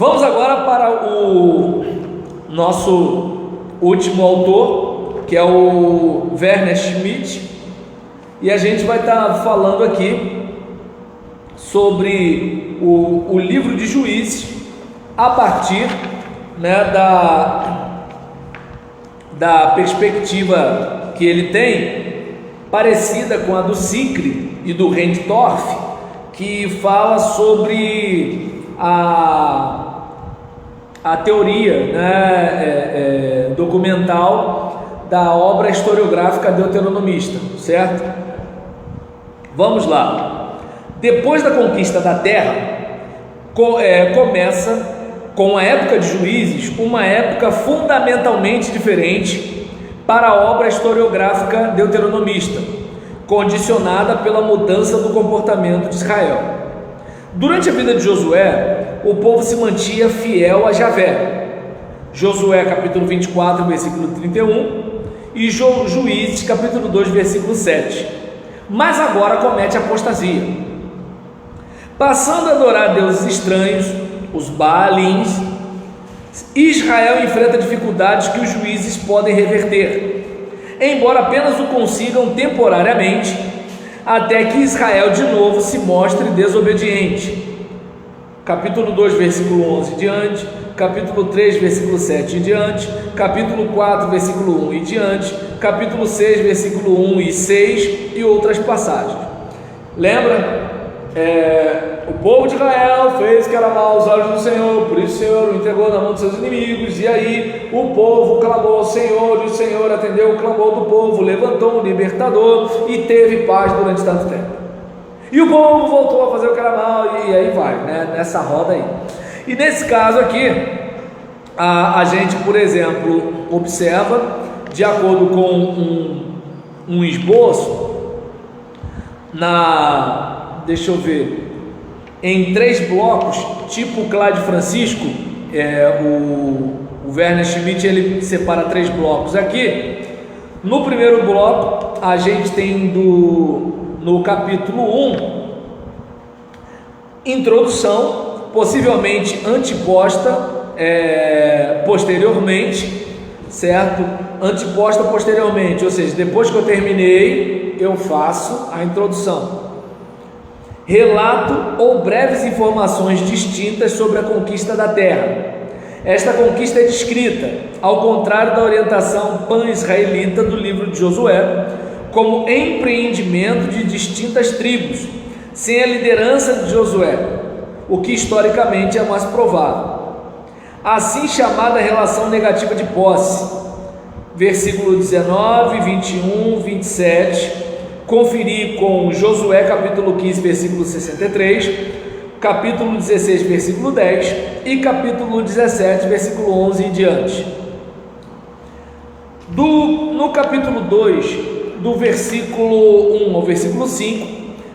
Vamos agora para o nosso último autor, que é o Werner Schmidt, e a gente vai estar falando aqui sobre o livro de Juízes a partir, né, da perspectiva que ele tem, parecida com a do Sincre e do Rendtorff, que fala sobre a teoria, né, documental da obra historiográfica deuteronomista, certo? Vamos lá. Depois da conquista da terra, começa com a época de Juízes, uma época fundamentalmente diferente para a obra historiográfica deuteronomista, condicionada pela mudança do comportamento de Israel. Durante a vida de Josué, o povo se mantinha fiel a Javé. Josué capítulo 24, versículo 31, e Juízes capítulo 2, versículo 7. Mas agora comete apostasia, passando a adorar deuses estranhos, os Baalins. Israel enfrenta dificuldades que os juízes podem reverter, embora apenas o consigam temporariamente, até que Israel de novo se mostre desobediente. Capítulo 2, versículo 11 em diante, capítulo 3, versículo 7 em diante, capítulo 4, versículo 1 em diante, capítulo 6, versículo 1 e 6 e outras passagens. Lembra? O povo de Israel fez o que era mal aos olhos do Senhor, por isso o Senhor o entregou na mão dos seus inimigos, e aí o povo clamou ao Senhor, e o Senhor atendeu o clamor do povo, levantou um libertador e teve paz durante tanto tempo. E o povo voltou a fazer o que era mal, e aí vai, né, nessa roda aí. E nesse caso aqui, a gente, por exemplo, observa, de acordo com um esboço, deixa eu ver, em 3 blocos, tipo Cláudio Francisco, o Werner Schmidt, ele separa 3 blocos aqui. No primeiro bloco, a gente tem no capítulo 1, introdução, possivelmente anteposta posteriormente, certo? Anteposta posteriormente, ou seja, depois que eu terminei, eu faço a introdução. Relato ou breves informações distintas sobre a conquista da terra. Esta conquista é descrita, ao contrário da orientação pan-israelita do livro de Josué, como empreendimento de distintas tribos, sem a liderança de Josué, o que historicamente é mais provável. Assim chamada relação negativa de posse, versículo 19, 21, 27, conferir com Josué capítulo 15, versículo 63, capítulo 16, versículo 10 e capítulo 17, versículo 11 em diante. No capítulo 2, do versículo 1 ao versículo 5,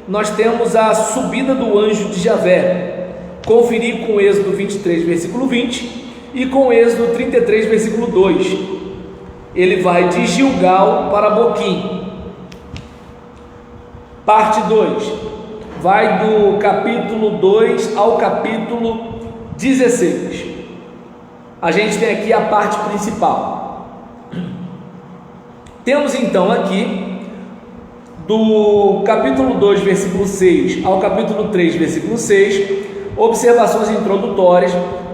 nós temos a subida do anjo de Javé, conferir com Êxodo 23, versículo 20 e com Êxodo 33, versículo 2. Ele vai de Gilgal para Boquim. Parte 2, vai do capítulo 2 ao capítulo 16. A gente tem aqui a parte principal. Temos então aqui, do capítulo 2, versículo 6 ao capítulo 3, versículo 6, observações introdutórias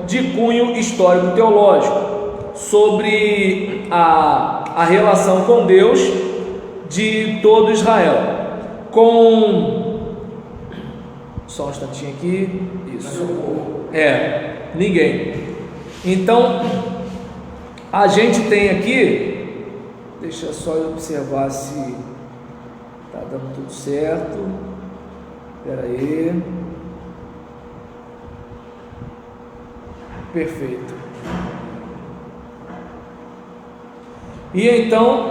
de cunho histórico-teológico sobre a relação com Deus de todo Israel. Só um instantinho aqui. Isso. Ninguém. Então, a gente tem aqui, deixa só eu observar se está dando tudo certo. Espera aí. Perfeito. E então,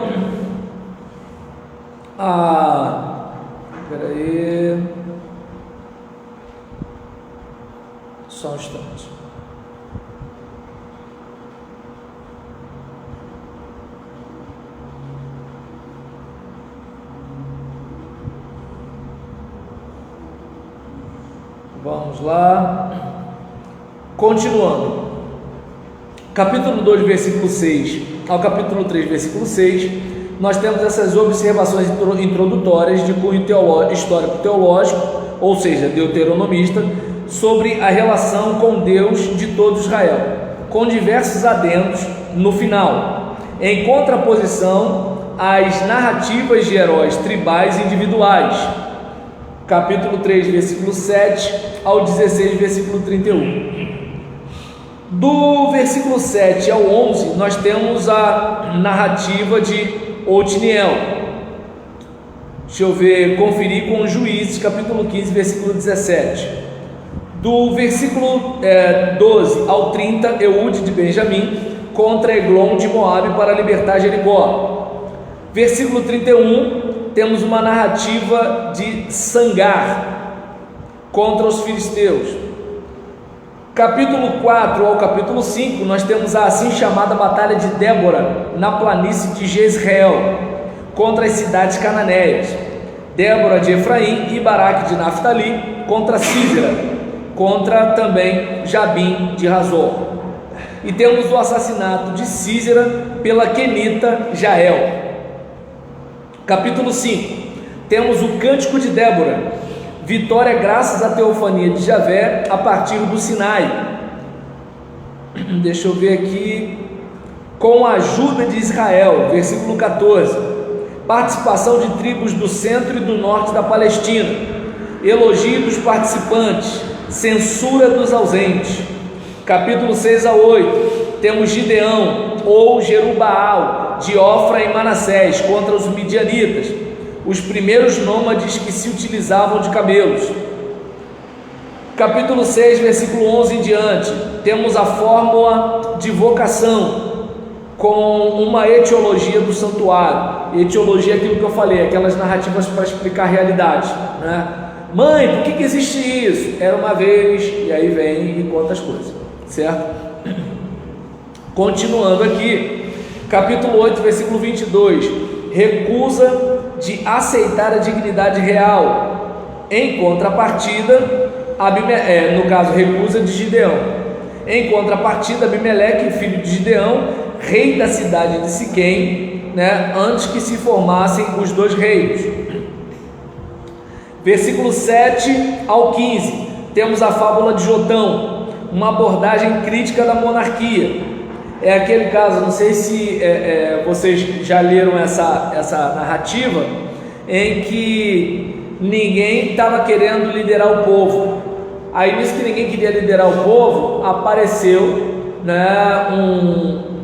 espera aí, só um instante. Vamos lá. Continuando, capítulo 2, versículo 6 ao capítulo 3, versículo 6, nós temos essas observações introdutórias de cunho histórico-teológico, ou seja, deuteronomista, sobre a relação com Deus de todo Israel, com diversos adendos no final, em contraposição às narrativas de heróis tribais e individuais. Capítulo 3, versículo 7 ao 16, versículo 31. Do versículo 7 ao 11, nós temos a narrativa de Otniel. Deixa eu ver, conferir com Juízes, capítulo 15, versículo 17. Do versículo 12 ao 30, Eude de Benjamim contra Eglon de Moabe para libertar Jericó. Versículo 31, temos uma narrativa de Sangar contra os filisteus. Capítulo 4 ao capítulo 5, nós temos a assim chamada Batalha de Débora, na planície de Jezreel, contra as cidades cananeias. Débora de Efraim e Baraque de Naftali contra Sísera, contra também Jabim de Razor. E temos o assassinato de Sísera pela quenita Jael. Capítulo 5, temos o Cântico de Débora, vitória graças à teofania de Javé a partir do Sinai. Deixa eu ver aqui, com a ajuda de Israel, versículo 14, participação de tribos do centro e do norte da Palestina, elogio dos participantes, censura dos ausentes. Capítulo 6 a 8, temos Gideão ou Jerubaal de Ofra e Manassés contra os midianitas, os primeiros nômades que se utilizavam de camelos. Capítulo 6, versículo 11 em diante, temos a fórmula de vocação com uma etiologia do santuário. Etiologia é aquilo que eu falei, aquelas narrativas para explicar a realidade, né? Mãe, por que existe isso? Era uma vez, e aí vem e conta as coisas, certo? Continuando aqui, capítulo 8, versículo 22, recusa de aceitar a dignidade real, em contrapartida, no caso, recusa de Gideão. Em contrapartida, Abimeleque, filho de Gideão, rei da cidade de Siquém, né, antes que se formassem os dois reinos. Versículo 7 ao 15, temos a fábula de Jotão, uma abordagem crítica da monarquia. É aquele caso, não sei se vocês já leram essa narrativa, em que ninguém estava querendo liderar o povo. Aí, nisso que ninguém queria liderar o povo, apareceu, né,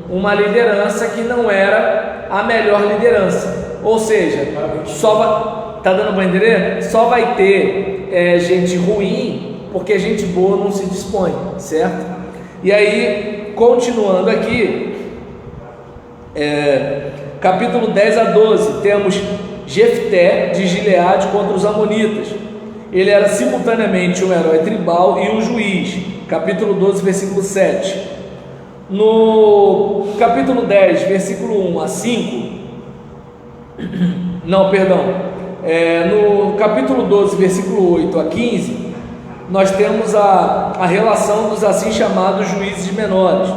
uma liderança que não era a melhor liderança. Ou seja, tá dando para entender? Só vai ter gente ruim, porque gente boa não se dispõe, certo? E aí, continuando aqui, capítulo 10 a 12, temos Jefté de Gileade contra os amonitas. Ele era simultaneamente um herói tribal e um juiz. Capítulo 12, versículo 7. No capítulo 10, versículo 1 a 5, no capítulo 12, versículo 8 a 15, nós temos a relação dos assim chamados juízes menores.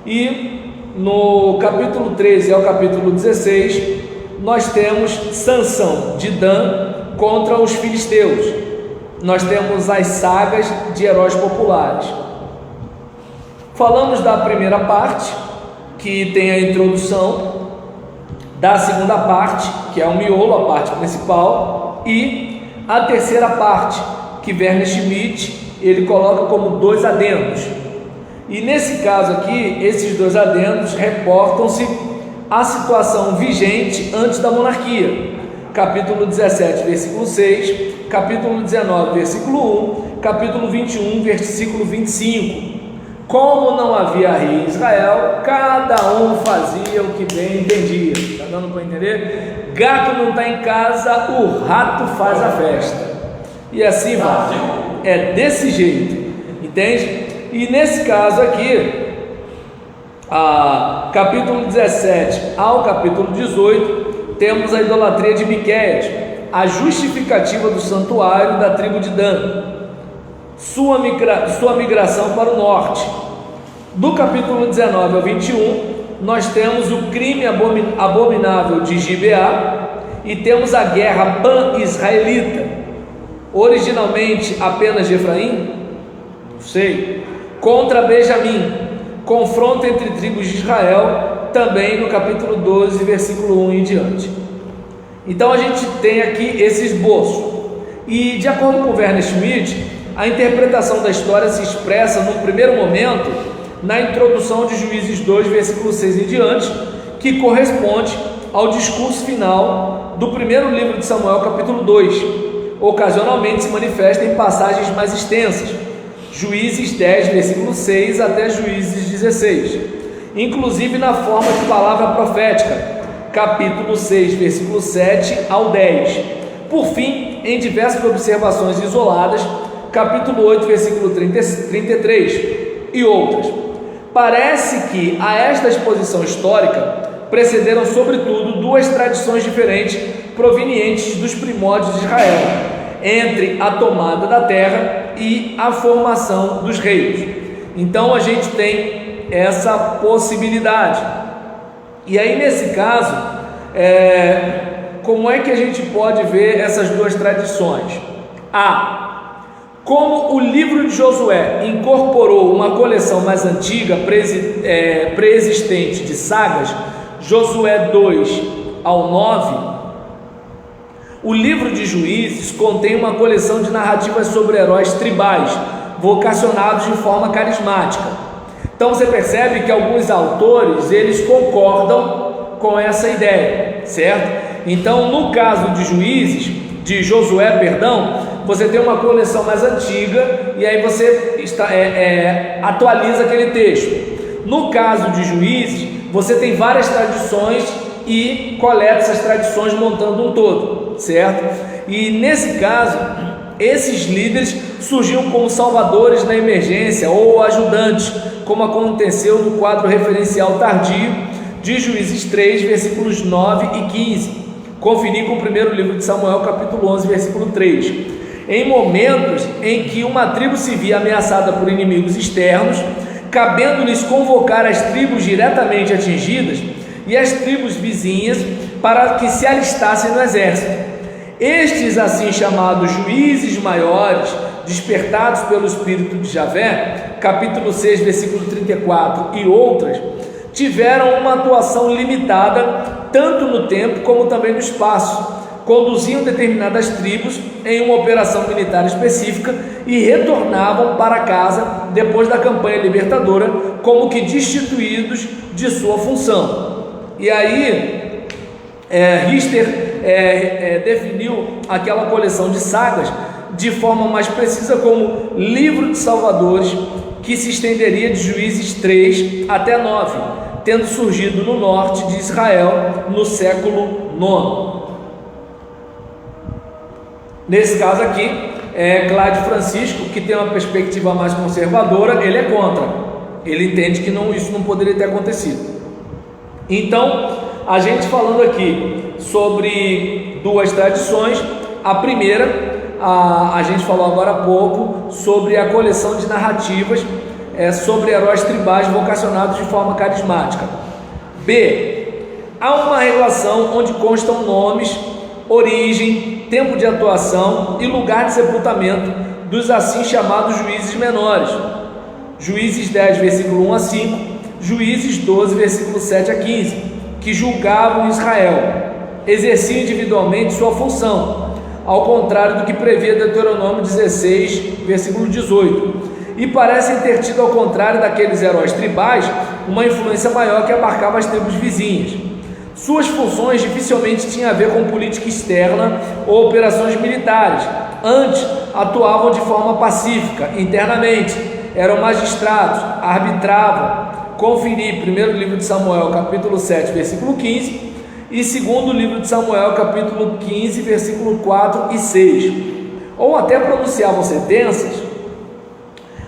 E no capítulo 13 ao capítulo 16, nós temos Sansão de Dan contra os filisteus. Nós temos as sagas de heróis populares. Falamos da primeira parte, que tem a introdução, da segunda parte, que é o miolo, a parte principal, e a terceira parte, que Werner Schmidt ele coloca como 2 adendos. E nesse caso aqui, esses 2 adendos reportam-se à situação vigente antes da monarquia. Capítulo 17, versículo 6, capítulo 19, versículo 1, capítulo 21, versículo 25. Como não havia rei em Israel, cada um fazia o que bem entendia. Está dando para entender? Gato não está em casa, o rato faz a festa. E assim vai. É desse jeito, entende? E nesse caso aqui, capítulo 17 ao capítulo 18, temos a idolatria de Miqueias, a justificativa do santuário da tribo de Dan. sua migração para o norte. Do capítulo 19 ao 21, nós temos o crime abominável de Gibeá e temos a guerra pan-israelita, originalmente apenas de Efraim, não sei, contra Benjamim, confronto entre tribos de Israel, também no capítulo 12, versículo 1 em diante. Então a gente tem aqui esse esboço, e de acordo com Werner Schmidt, a interpretação da história se expressa num primeiro momento na introdução de Juízes 2, versículo 6 em diante, que corresponde ao discurso final do primeiro livro de Samuel, capítulo 2. Ocasionalmente se manifesta em passagens mais extensas, Juízes 10, versículo 6 até Juízes 16, inclusive na forma de palavra profética, capítulo 6, versículo 7 ao 10. Por fim, em diversas observações isoladas, capítulo 8, versículo 33 e outras. Parece que a esta exposição histórica precederam sobretudo duas tradições diferentes provenientes dos primórdios de Israel, entre a tomada da terra e a formação dos reinos. Então a gente tem essa possibilidade. E aí nesse caso, como é que a gente pode ver essas duas tradições? Como o livro de Josué incorporou uma coleção mais antiga, pré-existente de sagas, Josué 2 ao 9, o livro de Juízes contém uma coleção de narrativas sobre heróis tribais, vocacionados de forma carismática. Então você percebe que alguns autores, eles concordam com essa ideia, certo? Então no caso de Josué, você tem uma coleção mais antiga e aí você atualiza aquele texto. No caso de Juízes, você tem várias tradições e coleta essas tradições montando um todo, certo? E nesse caso, esses líderes surgiam como salvadores na emergência ou ajudantes, como aconteceu no quadro referencial tardio de Juízes 3, versículos 9 e 15. Conferir com o primeiro livro de Samuel, capítulo 11, versículo 3. Em momentos em que uma tribo se via ameaçada por inimigos externos, cabendo-lhes convocar as tribos diretamente atingidas e as tribos vizinhas para que se alistassem no exército. Estes assim chamados juízes maiores, despertados pelo Espírito de Javé, capítulo 6, versículo 34 e outras, tiveram uma atuação limitada tanto no tempo como também no espaço, conduziam determinadas tribos em uma operação militar específica e retornavam para casa depois da campanha libertadora, como que destituídos de sua função. E aí Richter definiu aquela coleção de sagas de forma mais precisa como livro de salvadores, que se estenderia de Juízes 3 até 9, tendo surgido no norte de Israel no século IX. Nesse caso aqui, Cláudio Francisco, que tem uma perspectiva mais conservadora, ele é contra. Ele entende que isso não poderia ter acontecido. Então, a gente falando aqui sobre duas tradições. A primeira, a gente falou agora há pouco sobre a coleção de narrativas sobre heróis tribais vocacionados de forma carismática. B, há uma relação onde constam nomes, origem, tempo de atuação e lugar de sepultamento dos assim chamados juízes menores. Juízes 10, versículo 1 a 5, Juízes 12, versículo 7 a 15, que julgavam Israel, exerciam individualmente sua função, ao contrário do que previa Deuteronômio 16, versículo 18, e parecem ter tido, ao contrário daqueles heróis tribais, uma influência maior que abarcava as tribos vizinhas. Suas funções dificilmente tinham a ver com política externa ou operações militares. Antes, atuavam de forma pacífica, internamente, eram magistrados, arbitravam. Conferir primeiro livro de Samuel, capítulo 7, versículo 15, e segundo livro de Samuel, capítulo 15, versículo 4 e 6. Ou até pronunciavam sentenças,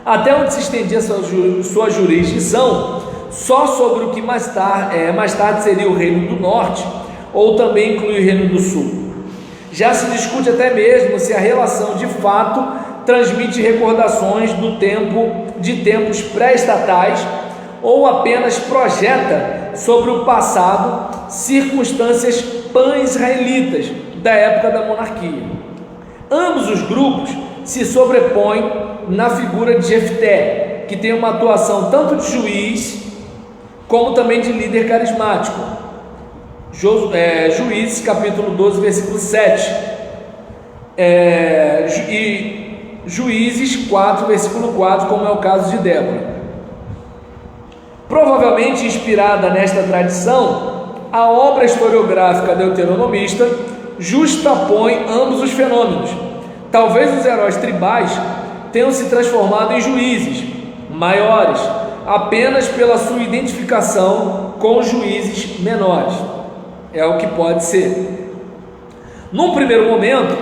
até onde se estendia sua jurisdição, só sobre o que mais tarde seria o Reino do Norte, ou também inclui o Reino do Sul. Já se discute até mesmo se a relação de fato transmite recordações de tempos pré-estatais ou apenas projeta sobre o passado circunstâncias pan-israelitas da época da monarquia. Ambos os grupos se sobrepõem na figura de Jefté, que tem uma atuação tanto de juiz como também de líder carismático. Juízes capítulo 12, versículo 7, e Juízes 4, versículo 4, como é o caso de Débora. Provavelmente inspirada nesta tradição, a obra historiográfica deuteronomista justapõe ambos os fenômenos. Talvez os heróis tribais tenham se transformado em juízes maiores, apenas pela sua identificação com os juízes menores. É o que pode ser. Num primeiro momento,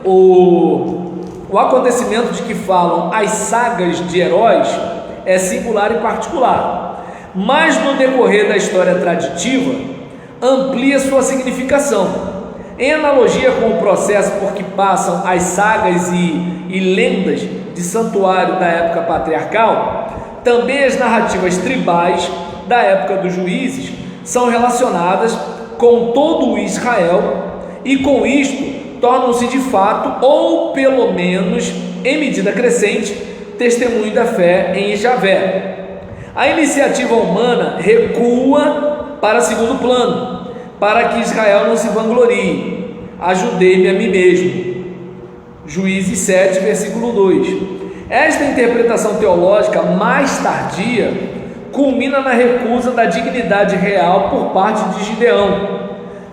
o acontecimento de que falam as sagas de heróis é singular e particular, mas no decorrer da história traditiva amplia sua significação. Em analogia com o processo por que passam as sagas e lendas de santuário da época patriarcal, também as narrativas tribais da época dos juízes são relacionadas com todo o Israel e com isto tornam-se de fato, ou pelo menos em medida crescente, testemunho da fé em Javé. A iniciativa humana recua para segundo plano, para que Israel não se vanglorie. Ajudei-me a mim mesmo. Juízes 7, versículo 2. Esta interpretação teológica mais tardia culmina na recusa da dignidade real por parte de Gideão.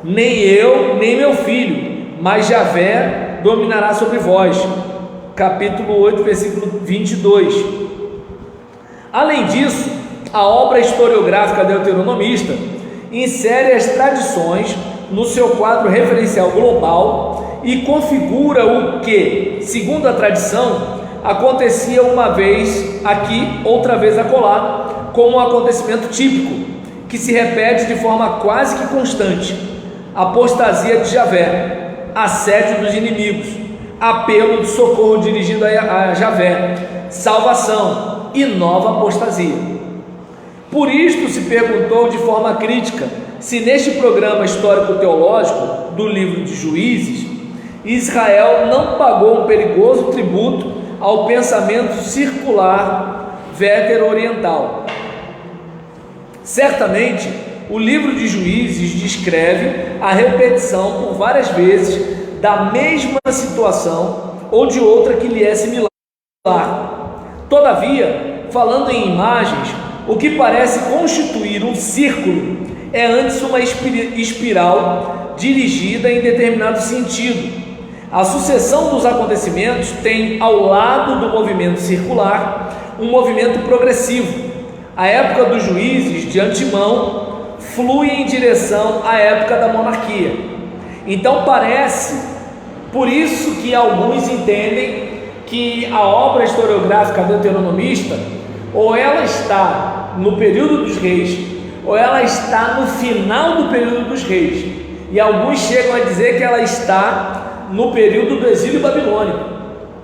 Nem eu, nem meu filho, mas Javé dominará sobre vós. Capítulo 8, versículo 22. Além disso, a obra historiográfica deuteronomista insere as tradições no seu quadro referencial global e configura o que, segundo a tradição, acontecia uma vez aqui, outra vez acolá, como um acontecimento típico, que se repete de forma quase que constante: apostasia de Javé, assédio dos inimigos, apelo de socorro dirigido a Javé, salvação e nova apostasia. Por isto se perguntou de forma crítica se neste programa histórico-teológico do livro de Juízes, Israel não pagou um perigoso tributo ao pensamento circular vétero-oriental. Certamente, o livro de Juízes descreve a repetição por várias vezes da mesma situação ou de outra que lhe é similar. Todavia, falando em imagens, o que parece constituir um círculo é antes uma espiral dirigida em determinado sentido. A sucessão dos acontecimentos tem, ao lado do movimento circular, um movimento progressivo. A época dos juízes, de antemão, flui em direção à época da monarquia. Então parece, por isso que alguns entendem que a obra historiográfica deuteronomista, ou ela está no período dos reis, ou ela está no final do período dos reis, e alguns chegam a dizer que ela está no período do exílio babilônico.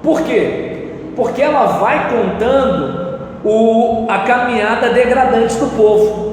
Por quê? Porque ela vai contando a caminhada degradante do povo.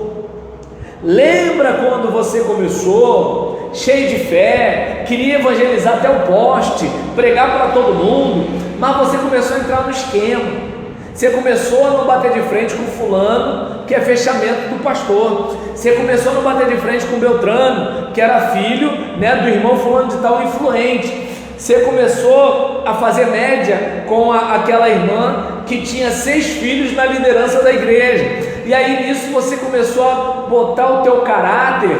Lembra quando você começou cheio de fé, queria evangelizar até o poste, pregar para todo mundo, mas você começou a entrar no esquema. Você começou a não bater de frente com fulano, que é fechamento do pastor. Você começou a não bater de frente com Beltrano, que era filho, do irmão fulano de tal influente. Você começou a fazer média com aquela irmã que tinha 6 filhos na liderança da igreja. E aí nisso você começou a botar o teu caráter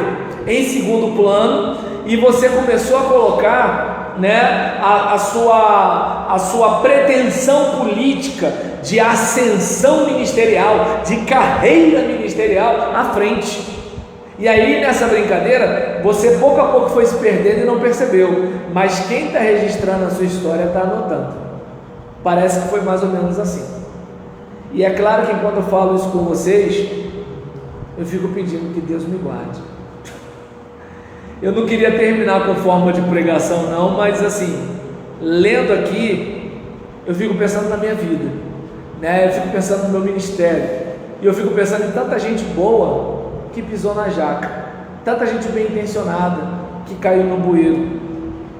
em segundo plano e você começou a colocar a sua pretensão política de ascensão ministerial, de carreira ministerial à frente. E aí nessa brincadeira você pouco a pouco foi se perdendo e não percebeu, mas quem está registrando a sua história está anotando. Parece que foi mais ou menos assim. E é claro que enquanto eu falo isso com vocês, eu fico pedindo que Deus me guarde. Eu não queria terminar com forma de pregação não, mas assim, lendo aqui, eu fico pensando na minha vida, né? Eu fico pensando no meu ministério, e eu fico pensando em tanta gente boa que pisou na jaca, tanta gente bem intencionada que caiu no bueiro,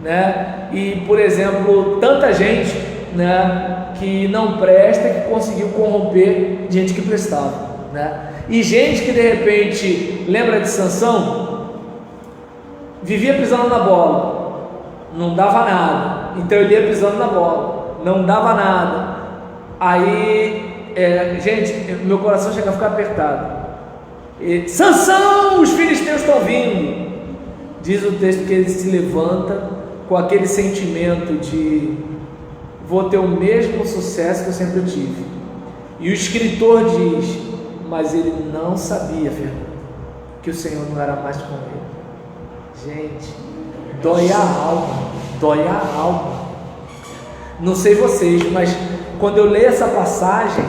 né? E, por exemplo, tanta gente, né, que não presta, que conseguiu corromper gente que prestava, né? E gente que de repente, lembra de Sansão? Vivia pisando na bola, não dava nada, então ele ia pisando na bola, não dava nada. Aí, gente, meu coração chega a ficar apertado. Sansão, os filisteus estão vindo. Diz o texto que ele se levanta com aquele sentimento de: vou ter o mesmo sucesso que eu sempre tive. E o escritor diz: mas ele não sabia, Fernando, que o Senhor não era mais com ele. Gente, dói a alma, dói a alma. Não sei vocês, mas quando eu leio essa passagem,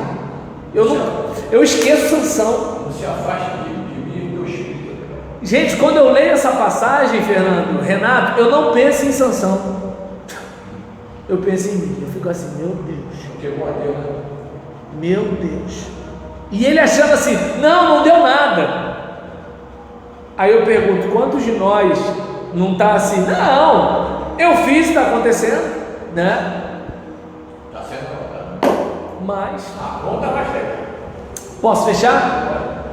eu esqueço Sansão. Não se afaste de mim do teu espírito. Gente, quando eu leio essa passagem, Fernando, Renato, eu não penso em Sansão, eu penso em mim. Eu fico assim: meu Deus, Porque mordeu, né? meu Deus. E ele achando assim: não deu nada. Aí eu pergunto: quantos de nós não está assim? Não, eu fiz, está acontecendo, né? Está sendo contado. Mas A conta vai chegar. posso fechar?